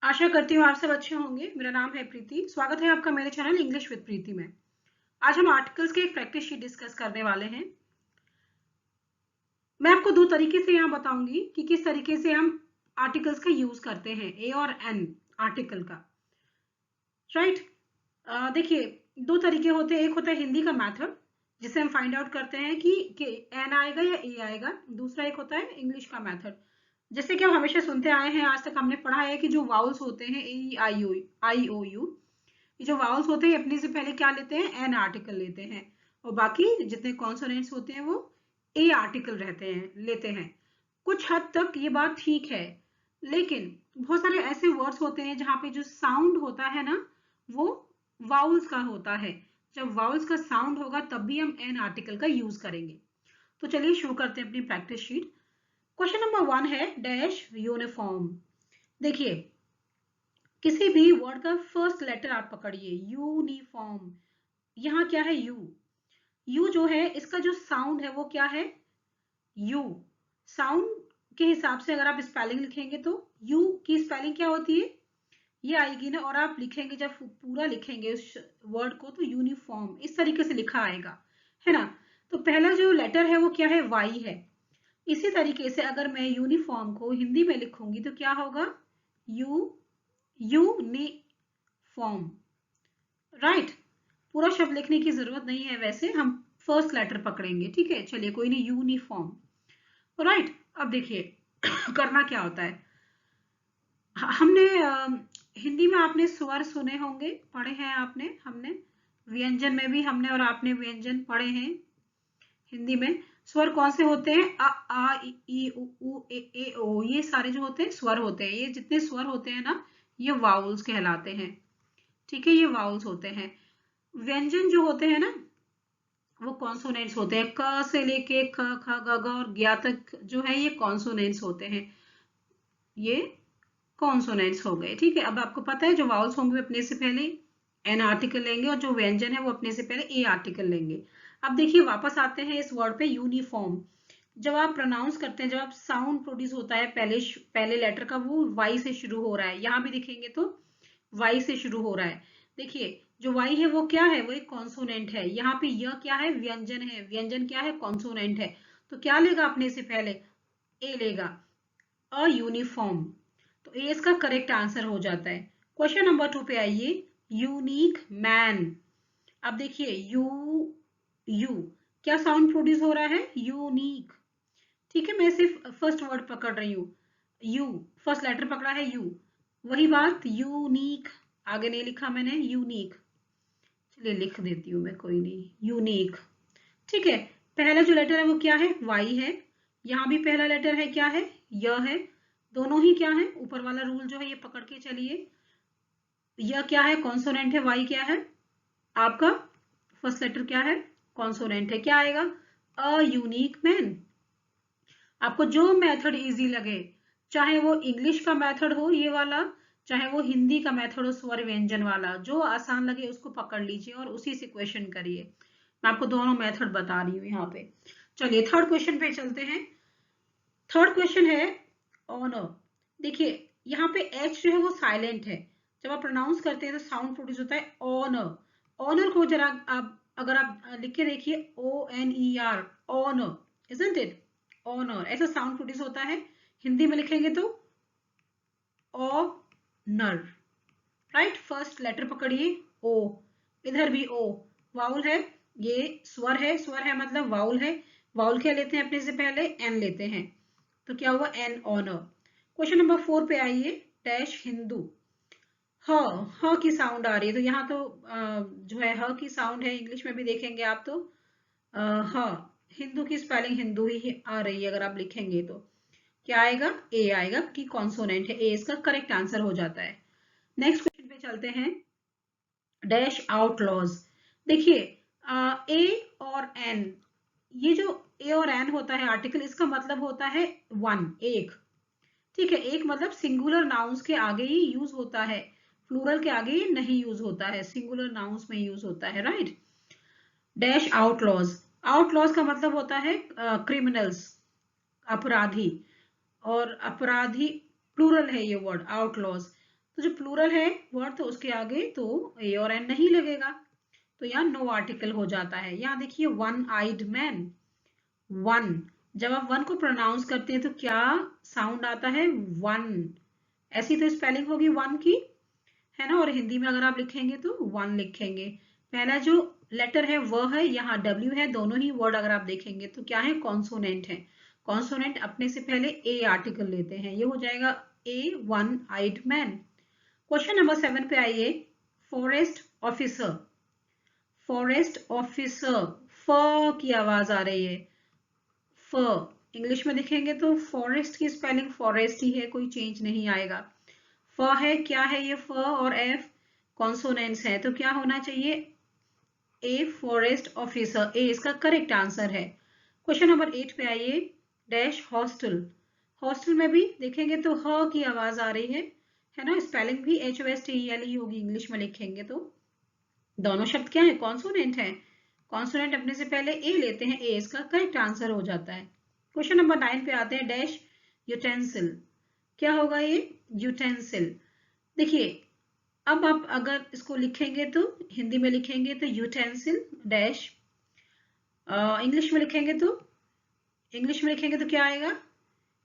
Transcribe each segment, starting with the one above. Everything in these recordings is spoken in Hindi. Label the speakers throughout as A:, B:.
A: आशा करती हूँ आप सब अच्छे होंगे। मेरा नाम है प्रीति। स्वागत है आपका मेरे चैनल इंग्लिश विद प्रीति में। आज हम आर्टिकल्स के एक प्रैक्टिस शीट डिस्कस करने वाले हैं। मैं आपको दो तरीके से यहाँ बताऊंगी कि किस तरीके से हम आर्टिकल्स का यूज करते हैं, ए और एन आर्टिकल का। राइट। देखिए, दो तरीके होते हैं। एक होता है हिंदी का मैथड, जिसे हम फाइंड आउट करते हैं कि एन आएगा या ए आएगा। दूसरा एक होता है इंग्लिश का मैथड, जैसे कि हम हमेशा सुनते आए हैं, आज तक हमने पढ़ा है कि जो वाउल्स होते हैं ए आई ओ यू, ये जो वाउल्स होते हैं अपने से पहले क्या लेते हैं, एन आर्टिकल लेते हैं, और बाकी जितने कॉन्सोनेंट्स होते हैं वो ए आर्टिकल रहते हैं लेते हैं। कुछ हद तक ये बात ठीक है, लेकिन बहुत सारे ऐसे वर्ड्स होते हैं जहाँ पे जो साउंड होता है ना, वो वाउल्स का होता है। जब वाउल्स का साउंड होगा तब भी हम एन आर्टिकल का यूज करेंगे। तो चलिए शुरू करते हैं अपनी प्रैक्टिस शीट। क्वेश्चन नंबर 1 है डैश यूनिफॉर्म। देखिए, किसी भी वर्ड का फर्स्ट लेटर आप पकड़िए, यूनिफॉर्म। यहाँ क्या है, यू। यू जो है, इसका जो साउंड है वो क्या है, यू। साउंड के हिसाब से अगर आप स्पेलिंग लिखेंगे तो यू की स्पेलिंग क्या होती है, ये आएगी ना। और आप लिखेंगे, जब पूरा लिखेंगे उस वर्ड को, तो यूनिफॉर्म इस तरीके से लिखा आएगा, है ना। तो पहला जो लेटर है वो क्या है, वाई है। इसी तरीके से अगर मैं यूनिफॉर्म को हिंदी में लिखूंगी तो क्या होगा, यू यूनिफॉर्म। राइट। पूरा शब्द लिखने की जरूरत नहीं है, वैसे हम फर्स्ट लेटर पकड़ेंगे, ठीक है। चलिए कोई नहीं, यूनिफॉर्म। राइट। अब देखिए करना क्या होता है। हमने हिंदी में आपने स्वर सुने होंगे, पढ़े हैं आपने, हमने व्यंजन में भी हमने और आपने व्यंजन पढ़े हैं। हिंदी में स्वर कौन से होते हैं, अ आ ई उ ए ओ, ये सारे जो होते हैं स्वर होते हैं। ये जितने स्वर होते हैं ना, ये वाउल्स कहलाते हैं, ठीक है। ये वाउल्स होते हैं। व्यंजन जो होते हैं ना, वो कॉन्सोनेंट्स होते हैं। क से लेके ख ख ग घ और ज्ञ तक जो है, ये कॉन्सोनेंट्स होते हैं। ये कॉन्सोनेंट्स हो गए, ठीक है। अब आपको पता है जो वाउल्स होंगे अपने से पहले एन आर्टिकल लेंगे, और जो व्यंजन है वो अपने से पहले ए आर्टिकल लेंगे। अब देखिए वापस आते हैं इस वर्ड पे, यूनिफॉर्म। जब आप प्रोनाउंस करते हैं, जब आप साउंड प्रोड्यूस होता है, पहले लेटर का, वो वाई से शुरू हो रहा है। यहाँ भी दिखेंगे तो वाई से शुरू हो रहा है। देखिए, जो वाई है वो क्या है, वो एक कॉन्सोनेंट है। यहाँ पे यह क्या है, व्यंजन है। व्यंजन क्या है, कॉन्सोनेंट है। तो क्या लेगा अपने से पहले, ए लेगा, अ यूनिफॉर्म। तो ए इसका करेक्ट आंसर हो जाता है। क्वेश्चन नंबर 2 पे आइए, यूनिक मैन। अब देखिए, यू क्या साउंड प्रोड्यूस हो रहा है, यूनिक, ठीक है। मैं सिर्फ फर्स्ट वर्ड पकड़ रही हूँ, यू, फर्स्ट लेटर पकड़ा है यू। वही बात, यूनिक, आगे नहीं लिखा मैंने, यूनिक। चलिए लिख देती हूँ मैं, कोई नहीं, यूनिक, ठीक है। पहला जो लेटर है वो क्या है, वाई है। यहाँ भी पहला लेटर है, क्या है, य है। दोनों ही क्या है, ऊपर वाला रूल जो है ये पकड़ के चलिए। य क्या है, कॉन्सोनेंट है। वाई क्या है, आपका फर्स्ट लेटर क्या है, कॉन्सोनेंट है। क्या आएगा, अ यूनिक मैन। आपको जो मेथड इजी लगे, चाहे वो इंग्लिश का मेथड हो ये वाला, चाहे वो हिंदी का मेथड हो स्वर व्यंजन वाला, जो आसान लगे उसको पकड़ लीजिए और उसी से क्वेश्चन करिए। मैं आपको दोनों मेथड बता रही हूँ यहाँ पे। चलिए थर्ड क्वेश्चन पे चलते हैं। थर्ड क्वेश्चन है ऑनर। देखिए, यहाँ पे एच जो है वो साइलेंट है। जब आप प्रोनाउंस करते हैं तो साउंड प्रोड्यूस होता है ऑनर। ऑनर को जरा आप अगर आप लिख के देखिए, O N E R, honour, isn't it, honour, ऐसा साउंड प्रोड्यूस होता है। हिंदी में लिखेंगे तो ऑनर। राइट। फर्स्ट लेटर पकड़िए, ओ, इधर भी ओ, वाउल है, ये स्वर है। स्वर है मतलब वाउल है। वाउल क्या लेते हैं अपने से पहले, एन लेते हैं। तो क्या हुआ, एन, ऑनर। क्वेश्चन नंबर 4 पे आइए, डैश हिंदू। ह, ह की साउंड आ रही है, तो यहाँ तो जो है ह की साउंड है। इंग्लिश में भी देखेंगे आप तो ह, हिंदू की स्पेलिंग हिंदू ही आ रही है। अगर आप लिखेंगे तो क्या आएगा, ए आएगा, कि कॉन्सोनेंट है। ए इसका करेक्ट आंसर हो जाता है। नेक्स्ट क्वेश्चन पे चलते हैं, डैश आउटलॉज। देखिए, ए और एन, ये जो ए और एन होता है आर्टिकल, इसका मतलब होता है वन, एक, ठीक है। एक मतलब सिंगुलर नाउन्स के आगे ही यूज होता है, प्लूरल के आगे ही नहीं यूज होता है, सिंगुलर नाउन्स में यूज होता है। राइट। डैश आउटलॉज, आउटलॉज का मतलब होता है क्रिमिनल्स, अपराधी। और अपराधी प्लूरल है ये वर्ड, आउटलॉज। तो जो प्लूरल है वर्ड तो उसके आगे तो ए और एन नहीं लगेगा, तो यहाँ नो आर्टिकल हो जाता है। यहाँ देखिए वन आइड मैन, वन, जब आप वन को प्रोनाउंस करते हैं तो क्या साउंड आता है, वन। ऐसी तो स्पेलिंग होगी वन की, है ना। और हिंदी में अगर आप लिखेंगे तो वन लिखेंगे। पहला जो लेटर है वह है, यहाँ डब्ल्यू है। दोनों ही वर्ड अगर आप देखेंगे तो क्या है, कॉन्सोनेंट है। कॉन्सोनेंट अपने से पहले ए आर्टिकल लेते हैं, ये हो जाएगा a one eyed man. Question number 7 पे आइए। फॉरेस्ट ऑफिसर, फॉरेस्ट ऑफिसर, फ की आवाज आ रही है, फ। इंग्लिश में लिखेंगे तो फॉरेस्ट की स्पेलिंग फॉरेस्ट ही है, कोई चेंज नहीं आएगा। फ है, क्या है ये, फ और एफ कॉन्सोनेंट्स है, तो क्या होना चाहिए, ए फॉरेस्ट ऑफिसर, ए इसका करेक्ट आंसर है। क्वेश्चन नंबर 8 पे आइए। डैश हॉस्टल, हॉस्टल में भी देखेंगे तो ह की आवाज आ रही है ना। स्पेलिंग भी HOSTEL ही होगी इंग्लिश में लिखेंगे तो। दोनों शब्द क्या है, कॉन्सोनेंट है। कॉन्सोनेंट अपने से पहले ए लेते हैं, ए इसका करेक्ट आंसर हो जाता है। क्वेश्चन नंबर 9 पे आते हैं। डैश यूटेंसिल, क्या होगा ये, यूटेंसिल। देखिए अब आप अगर इसको लिखेंगे तो हिंदी में लिखेंगे तो यूटेंसिल डैश, इंग्लिश में लिखेंगे तो क्या आएगा,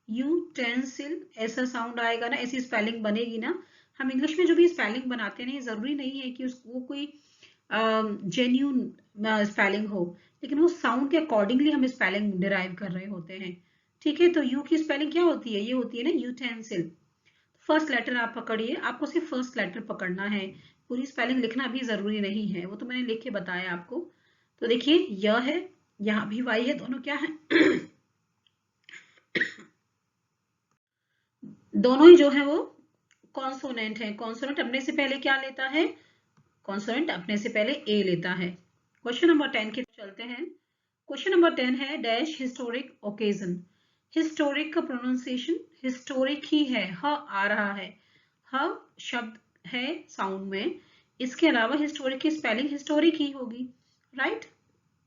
A: यूटेंसिल, ऐसा साउंड आएगा ना, ऐसी स्पेलिंग बनेगी ना। हम इंग्लिश में जो भी स्पेलिंग बनाते हैं ना, ये जरूरी नहीं है कि वो कोई जेन्यून स्पेलिंग हो, लेकिन वो साउंड के अकॉर्डिंगली हम स्पेलिंग डिराइव कर रहे होते हैं। ठीक है, तो यू की स्पेलिंग क्या होती है, ये होती है ना यूटेंसिल। फर्स्ट लेटर आप पकड़िए, आपको सिर्फ फर्स्ट लेटर पकड़ना है, पूरी स्पेलिंग लिखना भी जरूरी नहीं है, वो तो मैंने लिख के बताया आपको। तो देखिए य है, यहाँ भी वाई है, दोनों क्या है दोनों ही जो है वो कॉन्सोनेंट है। कॉन्सोनेंट अपने से पहले क्या लेता है, कॉन्सोनेंट अपने से पहले ए लेता है। क्वेश्चन नंबर 10 की चलते हैं। क्वेश्चन नंबर 10 है। डैश हिस्टोरिक ओकेजन, हिस्टोरिक का प्रोनाउंसिएशन हिस्टोरिक ही है, ह आ रहा है, ह शब्द है साउंड में, इसके अलावा हिस्टोरिक की स्पेलिंग हिस्टोरिक ही होगी, राइट।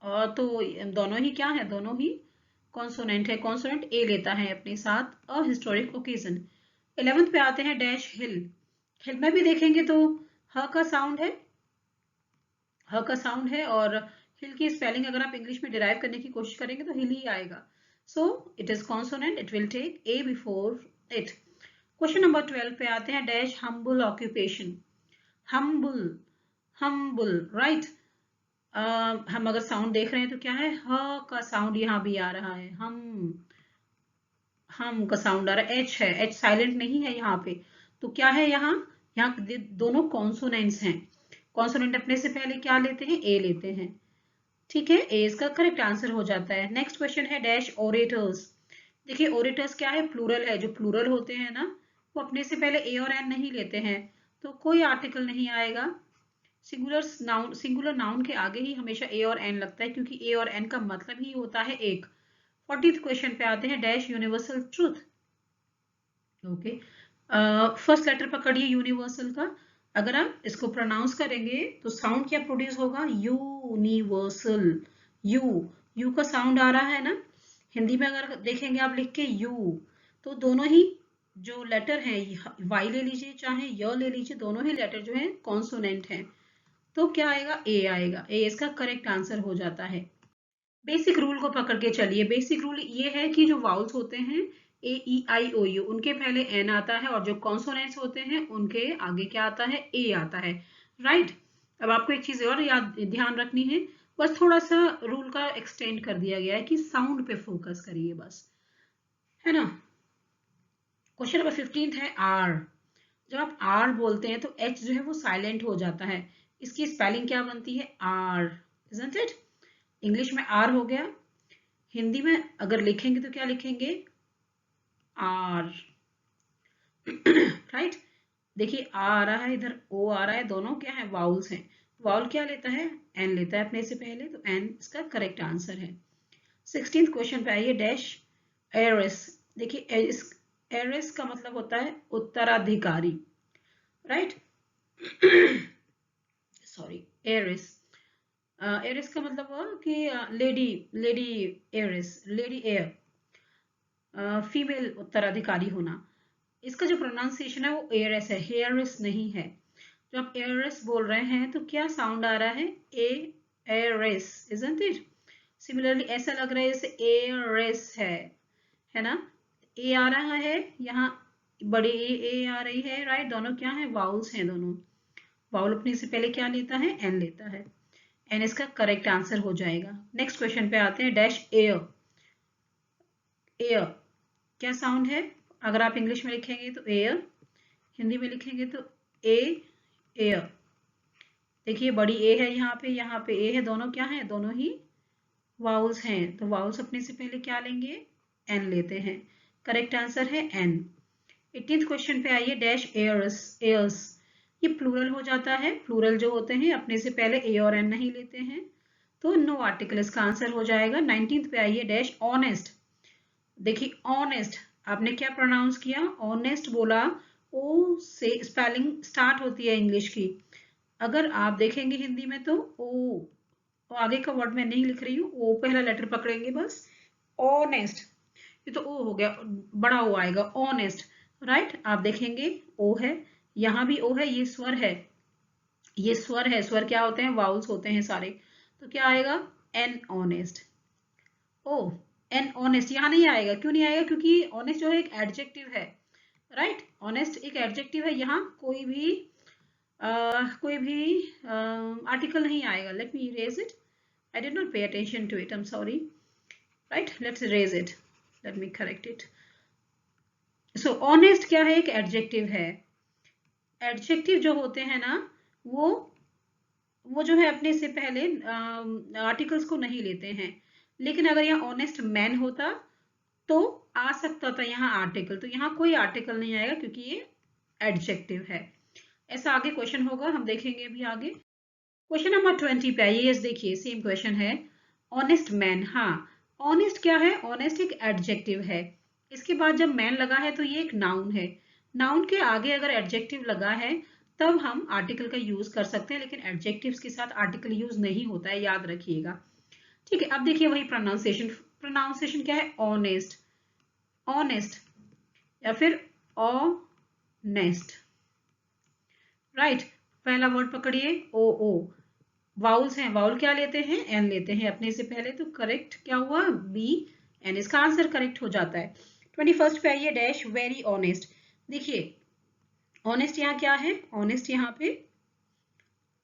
A: और तो दोनों ही क्या है, दोनों ही कॉन्सोनेंट है। कॉन्सोनेंट ए लेता है अपने साथ अ हिस्टोरिक ओकेजन। 11th पे आते हैं। डैश हिल, हिल में भी देखेंगे तो ह का साउंड है, ह का साउंड है, और हिल की स्पेलिंग अगर आप इंग्लिश में डिराइव करने की कोशिश करेंगे तो हिल ही आएगा। So it is consonant, it will take a before it. Question number 12 पे आते हैं। Dash humble occupation, humble, humble, right. हम अगर साउंड देख रहे हैं तो क्या है, ह का साउंड यहाँ भी आ रहा है, हम का साउंड आ रहा है, एच है, एच साइलेंट नहीं है यहाँ पे, तो क्या है यहाँ, यहाँ दोनों कॉन्सोनेंट्स हैं। कॉन्सोनेंट अपने से पहले क्या लेते हैं, ए लेते हैं, ठीक है, ए इसका करेक्ट आंसर हो जाता है। नेक्स्ट क्वेश्चन है। डैश ओरेटर्स, देखिए ओरेटर्स क्या है, प्लूरल है, जो प्लूरल होते हैं ना वो अपने से पहले ए और एन नहीं लेते हैं, तो कोई आर्टिकल नहीं आएगा। सिंगुलर नाउन के आगे ही हमेशा ए और एन लगता है, क्योंकि ए और एन का मतलब ही होता है एक। 40th क्वेश्चन पे आते हैं। Dash universal truth, okay, first letter पकड़िए यूनिवर्सल का। अगर आप इसको प्रोनाउंस करेंगे तो साउंड क्या प्रोड्यूस होगा, यूनिवर्सल, यू, यू का साउंड आ रहा है ना। हिंदी में अगर देखेंगे आप लिख के यू, तो दोनों ही जो लेटर है, वाई ले लीजिए चाहे य ले लीजिए, दोनों ही लेटर जो है कॉन्सोनेंट है, तो क्या आएगा, ए आएगा, ए इसका करेक्ट आंसर हो जाता है। बेसिक रूल को पकड़ के चलिए। बेसिक रूल ये है कि जो वाउल्स होते हैं A E I O U, उनके पहले एन आता है, और जो कॉन्सोनेंट्स होते हैं उनके आगे क्या आता है, ए आता है, राइट। अब आपको एक चीज और याद ध्यान रखनी है, बस थोड़ा सा रूल का एक्सटेंड कर दिया गया है कि साउंड पे फोकस करिए बस, है ना। क्वेश्चन नंबर 15 है। आर, जब आप आर बोलते हैं तो एच जो है वो साइलेंट हो जाता है, इसकी स्पेलिंग क्या बनती है, आर, इजंट इट। इंग्लिश में आर हो गया, हिंदी में अगर लिखेंगे तो क्या लिखेंगे, आर, राइट। देखिए आ रहा है, इधर ओ आ रहा है, दोनों क्या है, वाउल्स हैं। वाउल क्या लेता है, एन लेता है अपने से पहले, तो एन इसका करेक्ट आंसर है। 16th क्वेश्चन पे आइए। डैश एरिस, देखिए एरिस का मतलब होता है उत्तराधिकारी, राइट, सॉरी, एरिस, एरिस का मतलब हुआ कि lady, lady heiress, lady heir, female उत्तराधिकारी होना। इसका जो प्रोनाउंसिएशन है वो एयरएस है, हेयरएस नहीं है। जो आप एयरएस बोल रहे हैं तो क्या साउंड आ रहा है, एयरएस, इजंट इट? सिमिलरली ऐसा लग रहा है जैसे एयरएस है ना? ए आ रहा है यहाँ, बड़े ए आ रही है, राइट? दोनों क्या है, वाउल्स हैं दोनों। वाउल अपने से पहले क्या लेता है, एन लेता है। एन इसका करेक्ट आंसर हो जाएगा। नेक्स्ट क्वेश्चन पे आते हैं, डैश एयर। एयर क्या साउंड है? अगर आप इंग्लिश में लिखेंगे तो एयर, हिंदी में लिखेंगे तो ए, एयर। देखिए बड़ी ए है यहाँ पे ए है, दोनों क्या है, दोनों ही वाउल्स हैं। तो वाउल्स अपने से पहले क्या लेंगे, एन लेते हैं। करेक्ट आंसर है एन। 18th क्वेश्चन पे आइए, डैश एयर्स। एयर्स ये प्लूरल हो जाता है। प्लूरल जो होते हैं अपने से पहले ए और एन नहीं लेते हैं, तो नो आर्टिकल इसका आंसर हो जाएगा। 19th पे आइए, डैश ऑनेस्ट। देखिए ऑनेस्ट आपने क्या प्रोनाउंस किया, ऑनेस्ट बोला, ओ से स्पेलिंग स्टार्ट होती है इंग्लिश की। अगर आप देखेंगे हिंदी में तो ओ, आगे का वर्ड मैं नहीं लिख रही हूँ, ओ पहला लेटर पकड़ेंगे बस। ऑनेस्ट, ये तो ओ हो गया, बड़ा ओ आएगा, ऑनेस्ट, राइट? आप देखेंगे ओ है, यहाँ भी ओ है, ये स्वर है, ये स्वर है। स्वर क्या होते हैं, वाउल्स होते हैं सारे। तो क्या आएगा, an honest. Oh, an honest यहाँ नहीं आएगा, क्यों नहीं आएगा, क्योंकि ऑनेस्ट जो है एक एडजेक्टिव है, राइट? ऑनेस्ट एक एडजेक्टिव है, यहाँ कोई भी आर्टिकल नहीं आएगा। Let me erase it, I did not pay attention to it, I'm sorry, right? Let's erase it, let me correct it. So honest क्या है, एक एडजेक्टिव है। एडजेक्टिव जो होते हैं ना, वो जो है अपने से पहले आर्टिकल्स को नहीं लेते हैं। लेकिन अगर यहाँ ऑनेस्ट मैन होता तो आ सकता था यहाँ आर्टिकल, तो यहाँ कोई आर्टिकल नहीं आएगा क्योंकि ये एडजेक्टिव है। ऐसा आगे क्वेश्चन होगा, हम देखेंगे अभी आगे। क्वेश्चन नंबर 20 पे आइए, यस देखिए सेम क्वेश्चन है, ऑनेस्ट मैन। हाँ, ऑनेस्ट क्या है, ऑनेस्ट एक एडजेक्टिव है। इसके बाद जब मैन लगा है तो ये एक नाउन है। नाउन के आगे अगर एडजेक्टिव लगा है तब हम आर्टिकल का यूज कर सकते हैं, लेकिन एडजेक्टिव्स के साथ आर्टिकल यूज नहीं होता है, याद रखिएगा। ठीक है, अब देखिए वही प्रोनाउंसिएशन। प्रोनाउंसिएशन क्या है, ऑनेस्ट, ऑनेस्ट या फिर ऑनेस्ट, राइट? पहला वर्ड पकड़िए, ओ ओ, वाउल्स हैं, वाउल क्या लेते हैं, एन लेते हैं अपने से पहले, तो करेक्ट क्या हुआ, बी, एन इसका आंसर करेक्ट हो जाता है। 21st पे आइए, डैश वेरी ऑनेस्ट। देखिए ऑनेस्ट यहाँ क्या है, ऑनेस्ट यहाँ पे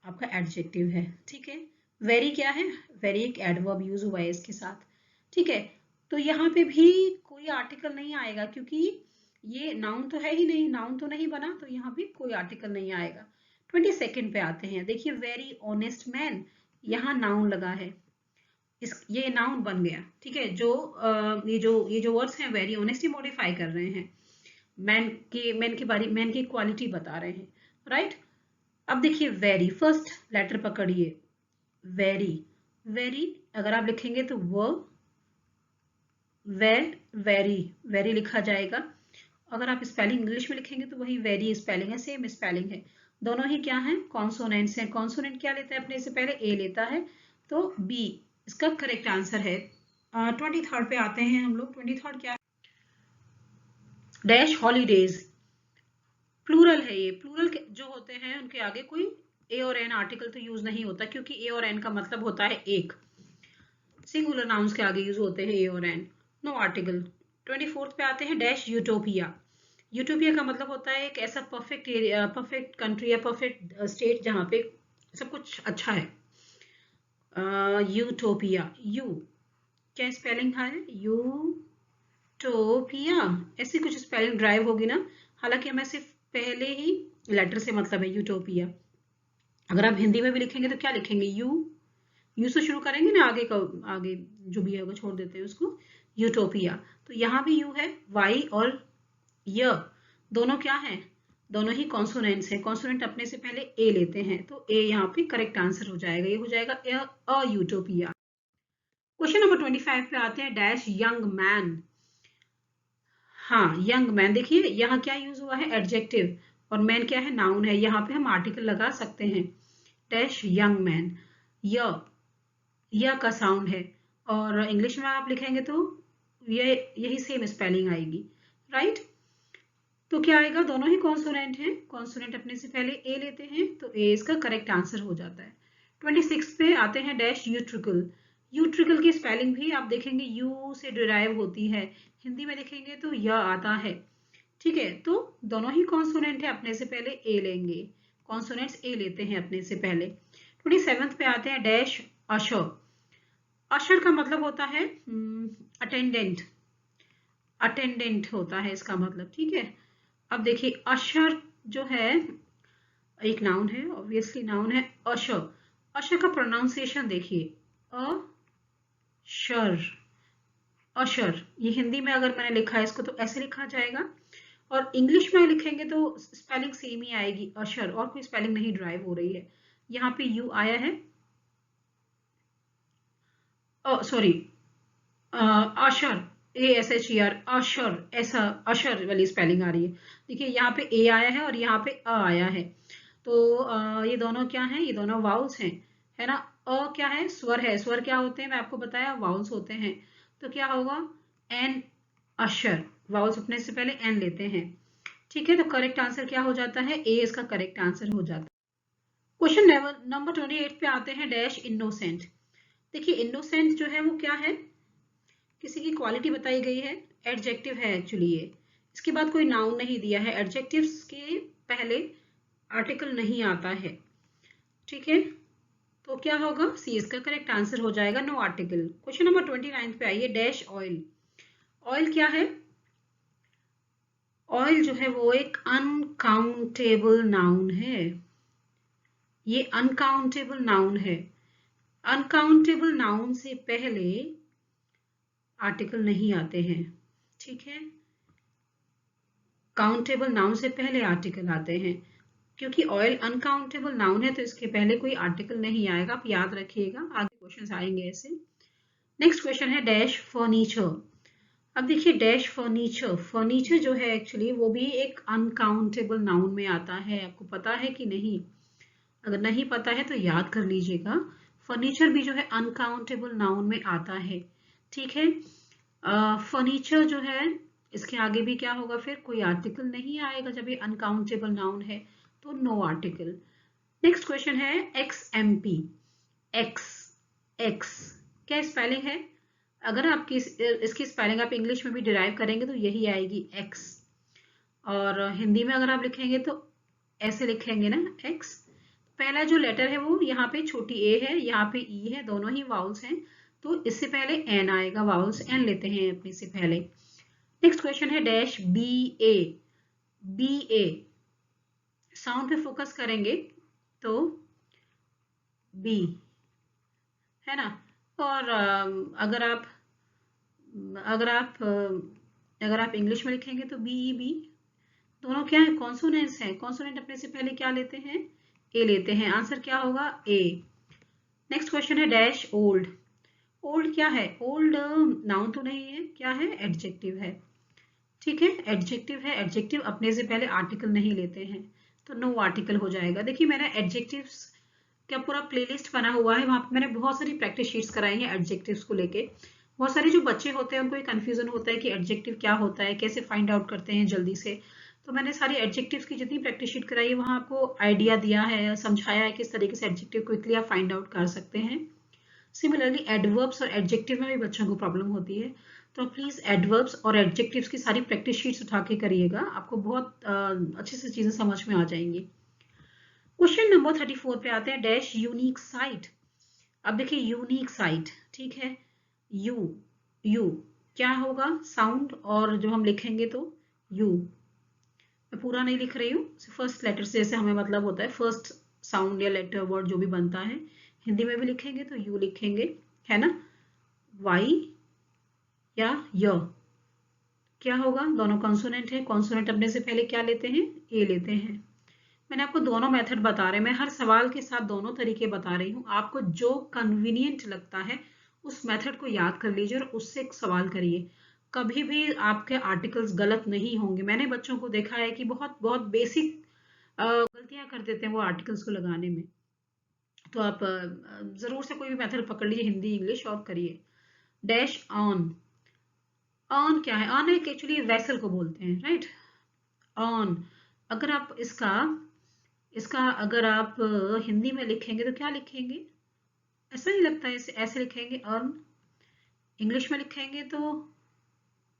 A: आपका एडजेक्टिव है, ठीक है। वेरी क्या है, वेरी एक एडवर्ब यूज हुआ है इसके साथ, ठीक है। तो यहाँ पे भी कोई आर्टिकल नहीं आएगा क्योंकि ये नाउन तो है ही नहीं, नाउन तो नहीं बना, तो यहाँ पे कोई आर्टिकल नहीं आएगा। 22nd पे आते हैं, देखिए वेरी ऑनेस्ट मैन, यहाँ नाउन लगा है, ये नाउन बन गया, ठीक है। ये जो वर्ड्स हैं वेरी ऑनेस्ट मॉडिफाई कर रहे हैं, मैन की क्वालिटी बता रहे हैं, राइट? अब देखिए वेरी, फर्स्ट लेटर पकड़िए, वेरी, वेरी अगर आप लिखेंगे तो वेरी, वेरी लिखा जाएगा। अगर आप स्पेलिंग इंग्लिश में लिखेंगे तो वही वेरी स्पेलिंग है, सेम स्पेलिंग है। दोनों ही क्या है, कॉन्सोनेंट्स हैं। कॉन्सोनेंट क्या लेता है अपने से पहले, ए लेता है, तो बी इसका करेक्ट आंसर है। 23rd पे आते हैं हम लोग। 23rd क्या है, डैश हॉलीडेज। प्लूरल है ये, प्लूरल जो होते हैं उनके आगे कोई ए और एन आर्टिकल तो यूज नहीं होता, क्योंकि ए और एन का मतलब होता है एक। सिंगुलर नाउन्स के आगे यूज होते हैं ए और एन, नो आर्टिकल। 24th पे आते हैं, डैश यूटोपिया। यूटोपिया का मतलब होता है एक ऐसा परफेक्ट एरिया, परफेक्ट कंट्री या परफेक्ट स्टेट जहाँ पे सब कुछ अच्छा है। यूटोपिया, यू क्या स्पेलिंग है, यूटोपिया, ऐसी कुछ स्पेलिंग ड्राइव होगी ना, हालांकि हमें सिर्फ पहले ही लेटर से मतलब है यूटोपिया। अगर आप हिंदी में भी लिखेंगे तो क्या लिखेंगे, यू से शुरू करेंगे ना, आगे जो भी है वो छोड़ देते हैं उसको, यूटोपिया। तो यहाँ भी यू है, वाई और य दोनों क्या है, दोनों ही कॉन्सोनेंट्स हैं। कॉन्सोनेंट अपने से पहले ए लेते हैं, तो ए यहाँ पे करेक्ट आंसर हो जाएगा, ये हो जाएगा अ यूटोपिया। क्वेश्चन नंबर 25 पे आते हैं, डैश यंग मैन। हाँ, यंग मैन, देखिए यहाँ क्या यूज हुआ है, एडजेक्टिव, और मैन क्या है, नाउन है, यहाँ पे हम आर्टिकल लगा सकते हैं। डैश यंग मैन, य का साउंड है, और इंग्लिश में आप लिखेंगे तो ये यही सेम स्पेलिंग आएगी, राइट? तो क्या आएगा, दोनों ही कॉन्सोनेंट हैं, कॉन्सोनेंट अपने से पहले ए लेते हैं तो ए इसका करेक्ट आंसर हो जाता है। 26 पे आते हैं डैश यूट्रिकल। यूट्रिकल की स्पेलिंग भी आप देखेंगे यू से डिराइव होती है, हिंदी में लिखेंगे तो य आता है। ठीक है, तो दोनों ही कॉन्सोनेंट है, अपने से पहले ए लेंगे, कॉन्सोनेंट्स ए लेते हैं अपने से पहले। 27 पे आते हैं डैश अशर। अशर का मतलब होता है अटेंडेंट, अटेंडेंट होता है इसका मतलब। ठीक है, अब देखिए अशर जो है एक नाउन है, ऑब्वियसली नाउन है अशर। अशर का प्रोनाउंसिएशन देखिए, अशर, अशर। ये हिंदी में अगर मैंने लिखा है इसको तो ऐसे लिखा जाएगा, और इंग्लिश में लिखेंगे तो स्पेलिंग सेम ही आएगी अशर, और कोई स्पेलिंग नहीं ड्राइव हो रही है। यहाँ पे यू आया है, सॉरी अशर, ASHER, अशर, ऐसा अशर वाली स्पेलिंग आ रही है। देखिए यहाँ पे ए आया है और यहाँ पे अ आया है, तो ये दोनों क्या हैं, ये दोनों वाउल्स हैं, है ना। अ क्या है, स्वर है, स्वर क्या होते हैं मैं आपको बताया, वाउल्स होते हैं। तो क्या होगा, एन अशर, वाउल्स अपने से पहले एन लेते हैं। ठीक है, तो करेक्ट आंसर क्या हो जाता है, ए इसका करेक्ट आंसर हो जाता है। क्वेश्चन नंबर 28 पे आते हैं डैश इनोसेंट। देखिए इनोसेंट जो है वो क्या है, किसी की क्वालिटी बताई गई है, एडजेक्टिव है एक्चुअली ये, इसके बाद कोई नाउन नहीं दिया है, एडजेक्टिव्स के पहले आर्टिकल नहीं आता है। ठीक है, तो क्या होगा, सी इसका करेक्ट आंसर हो जाएगा, नो आर्टिकल। क्वेश्चन नंबर 29 पे आइए, डैश ऑयल। ऑयल क्या है, ऑयल जो है वो एक अनकाउंटेबल नाउन है, ये अनकाउंटेबल नाउन है। अनकाउंटेबल नाउन से पहले आर्टिकल नहीं आते हैं। ठीक है, काउंटेबल नाउन से पहले आर्टिकल आते हैं, क्योंकि ऑयल अनकाउंटेबल नाउन है तो इसके पहले कोई आर्टिकल नहीं आएगा, आप याद रखिएगा, आगे क्वेश्चन आएंगे ऐसे। नेक्स्ट क्वेश्चन है डैश फर्नीचर। अब देखिए डैश फर्नीचर, फर्नीचर जो है एक्चुअली वो भी एक अनकाउंटेबल नाउन में आता है, आपको पता है कि नहीं, अगर नहीं पता है तो याद कर लीजिएगा, फर्नीचर भी जो है अनकाउंटेबल नाउन में आता है। ठीक है, फर्नीचर जो है इसके आगे भी क्या होगा, फिर कोई आर्टिकल नहीं आएगा, जब ये अनकाउंटेबल नाउन है तो नो आर्टिकल। नेक्स्ट क्वेश्चन है XMP। एक्स, एक्स क्या स्पेलिंग है, अगर आपकी इसकी स्पेलिंग आप इंग्लिश में भी डिराइव करेंगे तो यही आएगी एक्स, और हिंदी में अगर आप लिखेंगे तो ऐसे लिखेंगे ना एक्स। पहला जो लेटर है वो यहाँ पे छोटी ए है, यहाँ पे ई है, दोनों ही वाउल्स हैं, तो इससे पहले एन आएगा, वाउल्स एन लेते हैं अपने से पहले। नेक्स्ट क्वेश्चन है डैश BA। BA साउंड पे फोकस करेंगे तो बी, है ना, और अगर आप इंग्लिश में लिखेंगे तो BEB, दोनों क्या है, कॉन्सोनेंट्स हैं, कॉन्सोनेंट अपने से पहले क्या लेते हैं, ए लेते हैं, आंसर क्या होगा ए। नेक्स्ट क्वेश्चन है डैश ओल्ड। ओल्ड क्या है, ओल्ड नाउन तो नहीं है, क्या है, एडजेक्टिव है। ठीक है, एडजेक्टिव है, एडजेक्टिव अपने से पहले आर्टिकल नहीं लेते हैं, तो नो आर्टिकल हो जाएगा। देखिए मैंने एडजेक्टिव्स का पूरा प्लेलिस्ट बना हुआ है, वहां पे मैंने बहुत सारी प्रैक्टिस शीट्स कराई हैं एडजेक्टिव्स को लेके। बहुत सारे जो बच्चे होते हैं उनको ये कंफ्यूजन होता है कि एडजेक्टिव क्या होता है, कैसे फाइंड आउट करते हैं जल्दी से, तो मैंने सारी एडजेक्टिव्स की जितनी प्रैक्टिस शीट कराई है वहां आपको आइडिया दिया है, समझाया है किस तरीके से एडजेक्टिव क्विकली आप फाइंड आउट कर सकते हैं। सिमिलरली एडवर्ब्स और एडजेक्टिव में भी बच्चों को प्रॉब्लम होती है, तो प्लीज एडवर्ब्स और एडजेक्टिव्स की सारी प्रैक्टिस शीट्स उठा के करिएगा, आपको बहुत अच्छे से चीजें समझ में आ जाएंगी। क्वेश्चन नंबर 34 पे आते हैं डैश यूनिक साइट। अब देखिए यूनिक साइट, ठीक है, यू, यू क्या होगा, साउंड, और जो हम लिखेंगे तो यू, मैं पूरा नहीं लिख रही हूँ, फर्स्ट लेटर से जैसे हमें मतलब होता है, फर्स्ट साउंड या लेटर वर्ड जो भी बनता है, हिंदी में भी लिखेंगे तो यू लिखेंगे, है ना, वाई या य, क्या होगा, दोनों कॉन्सोनेंट है, कॉन्सोनेंट अपने से पहले क्या लेते हैं, ए लेते हैं। मैंने आपको दोनों मेथड बता रहे हैं, मैं हर सवाल के साथ दोनों तरीके बता रही हूँ, आपको जो कन्वीनियंट लगता है उस मेथड को याद कर लीजिए और उससे सवाल करिए, कभी भी आपके आर्टिकल्स गलत नहीं होंगे। मैंने बच्चों को देखा है कि बहुत बहुत बेसिक गलतियां कर देते हैं वो आर्टिकल्स को लगाने में, तो आप जरूर से कोई भी मेथड पकड़ लीजिए, हिंदी इंग्लिश, और करिए। डैश ऑन, ऑन क्या है, ऑन एक एक्चुअली वेसल को बोलते हैं, राइट, ऑन। अगर आप इसका इसका अगर आप हिंदी में लिखेंगे तो क्या लिखेंगे? ऐसा नहीं लगता है ऐसे ऐसे लिखेंगे अर्न। इंग्लिश में लिखेंगे तो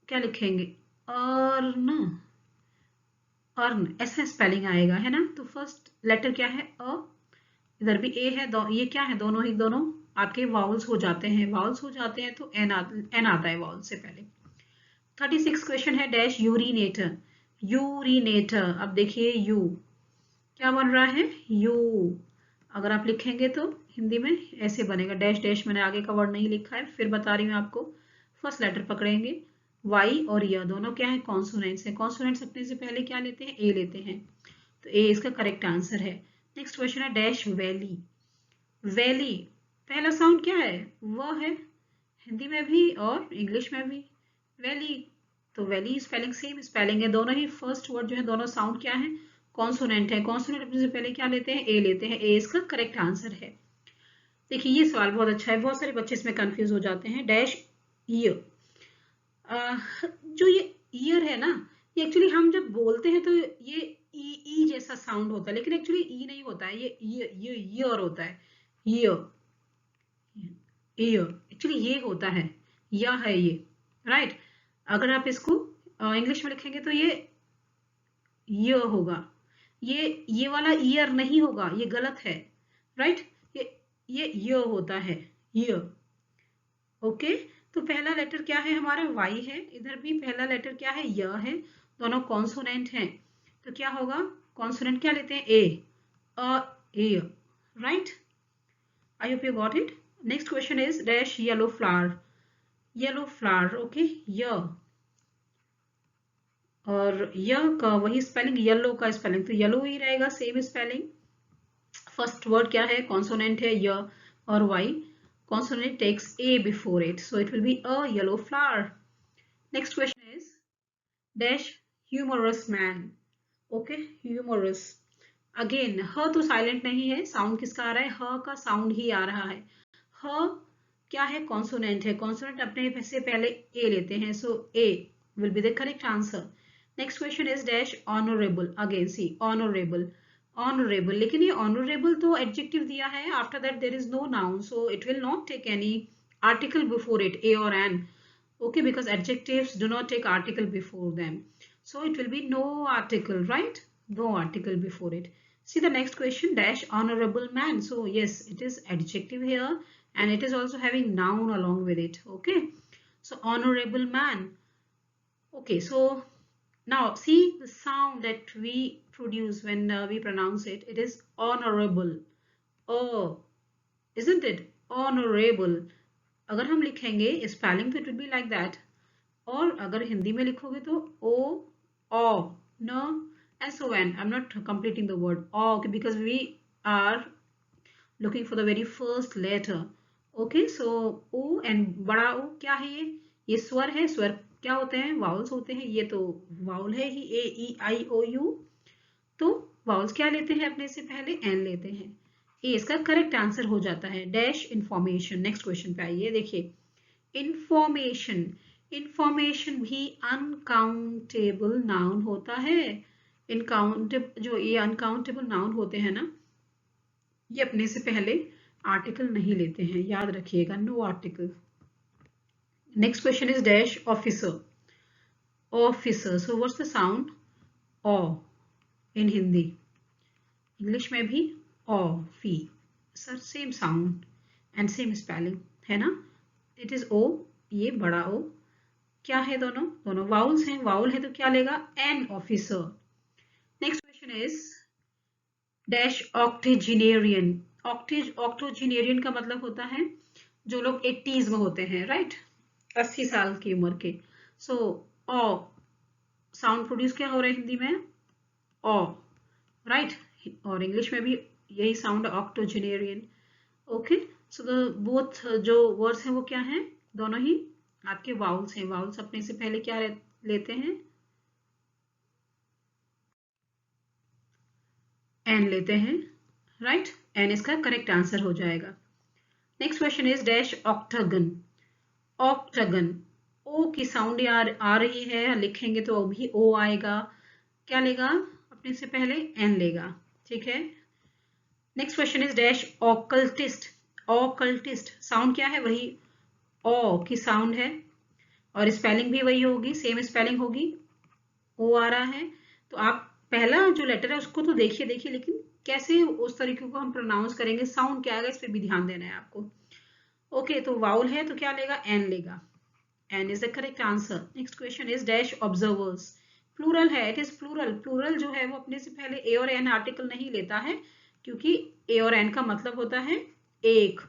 A: क्या लिखेंगे? अर्न। अर्न ऐसा स्पेलिंग आएगा, है ना। तो फर्स्ट लेटर क्या है? अ। इधर भी ए है, ये क्या है? दोनों ही दोनों आपके वाउल्स हो जाते हैं। वाउल्स हो जाते हैं तो एन आता है वाउल से पहले। 36 क्वेश्चन है डैश यूरिनेटर। यूरिनेटर, अब देखिए यू क्या बन रहा है? यू। अगर आप लिखेंगे तो हिंदी में ऐसे बनेगा डैश डैश। मैंने आगे का वर्ड नहीं लिखा है, फिर बता रही हूँ आपको। फर्स्ट लेटर पकड़ेंगे, वाई और य दोनों क्या है? कॉन्सोनेंट्स है। कॉन्सोनेंट्स अपने से पहले क्या लेते हैं? ए लेते हैं, तो ए इसका करेक्ट आंसर है। नेक्स्ट क्वेश्चन है डैश वैली। वैली, पहला साउंड क्या है? वह है, हिंदी में भी और इंग्लिश में भी। वैली, तो वैली स्पेलिंग सेम स्पेलिंग है, दोनों ही फर्स्ट वर्ड जो है दोनों साउंड क्या है? कॉन्सोनेंट है। कॉन्सोनेंट अपने से पहले क्या लेते हैं? ए लेते हैं, ए इसका करेक्ट आंसर है। देखिए ये सवाल बहुत अच्छा है, बहुत सारे बच्चे इसमें कंफ्यूज हो जाते हैं। Dash year. जो ये ईयर है ना, ये एक्चुअली हम जब बोलते हैं तो ये ई जैसा साउंड होता है, लेकिन एक्चुअली ई नहीं होता है, ये ईयर होता है। ईयर, ईयर एक्चुअली ये होता है, या है ये, राइट। अगर आप इसको इंग्लिश में लिखेंगे तो ये होगा। ये वाला ईयर नहीं होगा, ये गलत है, राइट। ये होता है, ये। ओके, तो पहला लेटर क्या है हमारा? वाई है। इधर भी पहला लेटर क्या है? य है। दोनों कॉन्सोनेंट हैं, तो क्या होगा? कॉन्सोनेंट क्या लेते हैं? A, A, right. I hope you got it. Next question is dash yellow flower. Yellow flower, okay, य और य का वही स्पेलिंग, येलो का स्पेलिंग तो येलो ही रहेगा, सेम स्पेलिंग। फर्स्ट वर्ड क्या है? कॉन्सोनेंट है य और Y. Consonant takes a before it, so it will be a yellow flower. Next question is dash humorous man. Okay, humorous. Again, ह तो साइलेंट नहीं है, साउंड किसका आ रहा है? ह का साउंड ही आ रहा है। ह क्या है? कॉन्सोनेंट है। कॉन्सोनेंट अपने से पहले ए लेते हैं, so A will be the correct answer. Next question is dash honourable. Again see honourable, honourable, लेकिन ये ऑनरेबल तो एडजेक्टिव दिया है, after that there is no noun, so it will not take any article before it, a or an. Okay, because adjectives do not take article before them, so it will be no article, right? No article before it. See the next question, dash honorable man. So yes, it is adjective here and it is also having noun along with it. Okay, so honorable man. Okay, so now see the sound that we produce when we pronounce it. It is honorable. Oh, isn't it? Honorable. अगर हम लिखेंगे स्पेलिंग तो it will be like that, और अगर हिंदी में लिखोगे तो O, O, N and so on. I am not completing the word O because we are looking for the very first letter. Okay, so O and बड़ा ओ क्या है? ये स्वर है। स्वर क्या होते हैं? वाउल्स होते हैं। ये तो वाउल है ही, ए ई आई ओ यू। तो वाउल्स क्या लेते हैं अपने से पहले? एन लेते हैं। ए इसका करेक्ट आंसर हो जाता है। Dash information. नेक्स्ट क्वेश्चन पे आइए, देखिए इंफॉर्मेशन। इंफॉर्मेशन भी अनकाउंटेबल नाउन होता है। इनकाउंटेबल, जो ये अनकाउंटेबल नाउन होते हैं ना, ये अपने से पहले आर्टिकल नहीं लेते हैं, याद रखिएगा, no article. Next question is dash officer. Officer, so what's the sound? O in Hindi, English में भी ओ, फी, sir same sound and same spelling, है ना। इट इज ओ, ये बड़ा ओ क्या है? दोनों दोनों वाउल्स हैं। वाउल है तो क्या लेगा? An officer. Next question is dash octogenarian. Octogenarian का मतलब होता है जो लोग 80s में होते हैं, राइट, 80 साल की उम्र के। सो ओ साउंड प्रोड्यूस क्या हो रहा है हिंदी में? ओ, राइट, और इंग्लिश में भी यही sound octogenarian. Okay, so the both जो वर्ड्स हैं वो क्या हैं? दोनों ही आपके वाउल्स हैं। वाउल्स अपने से पहले क्या लेते हैं? एन लेते हैं, राइट। एन इसका करेक्ट आंसर हो जाएगा। Next question is dash octagon. Octagon, O की साउंड आ रही है, लिखेंगे तो भी ओ आएगा। क्या लेगा, अपने से पहले एन लेगा, ठीक है। Next question is dash occultist. Occultist sound क्या है, वही ओ की साउंड है और स्पेलिंग भी वही होगी, सेम स्पेलिंग होगी, ओ आ रहा है। तो आप पहला जो लेटर है उसको तो देखिए देखिए, लेकिन कैसे उस तरीके को हम प्रोनाउंस करेंगे, साउंड क्या आएगा, इस पर भी ध्यान देना है आपको। ओके, तो वाउल है तो क्या लेगा, एन लेगा। An is the correct answer. Next question is dash observers. Plural है, इट इज प्लूरल। प्लूरल जो है वो अपने से पहले ए और एन आर्टिकल नहीं लेता है, क्योंकि ए और एन का मतलब होता है एक।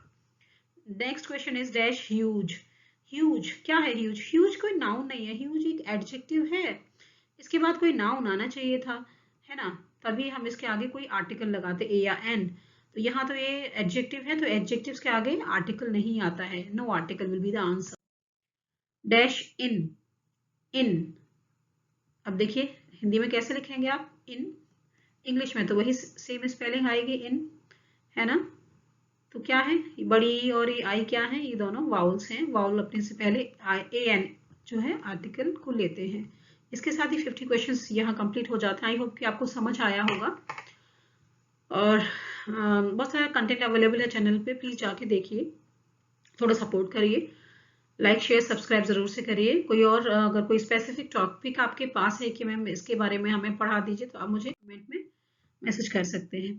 A: Next question is dash huge. Huge क्या है, ह्यूज, ह्यूज कोई नाउन नहीं है, ह्यूज एक एडजेक्टिव है, इसके बाद कोई नाउन आना चाहिए था, है ना, तभी हम इसके आगे कोई आर्टिकल लगाते, ए या एन। तो यहाँ तो ये एडजेक्टिव है, तो एडजेक्टिव्स के आगे आर्टिकल नहीं आता है, no article will be the answer. Dash in. In, अब देखिए हिंदी में कैसे लिखेंगे आप इन, इंग्लिश में तो वही सेम स्पेलिंग आएगी इन, है ना। तो क्या है, बड़ी और ये आई क्या है, ये दोनों वाउल्स हैं, वाउल अपने से पहले ए एन जो है आर्टिकल को लेते हैं। इसके साथ ही 50 क्वेश्चंस यहाँ कंप्लीट हो जाते हैं। आई होप कि आपको समझ आया होगा, और बहुत सारा कंटेंट अवेलेबल है चैनल पे, प्लीज जाके देखिए, थोड़ा सपोर्ट करिए, लाइक शेयर सब्सक्राइब जरूर से करिए। कोई और अगर कोई स्पेसिफिक टॉपिक आपके पास है कि मैम इसके बारे में हमें पढ़ा दीजिए, तो आप मुझे कमेंट में मैसेज कर सकते हैं।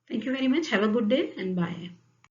A: Thank you very much, have a good day and bye.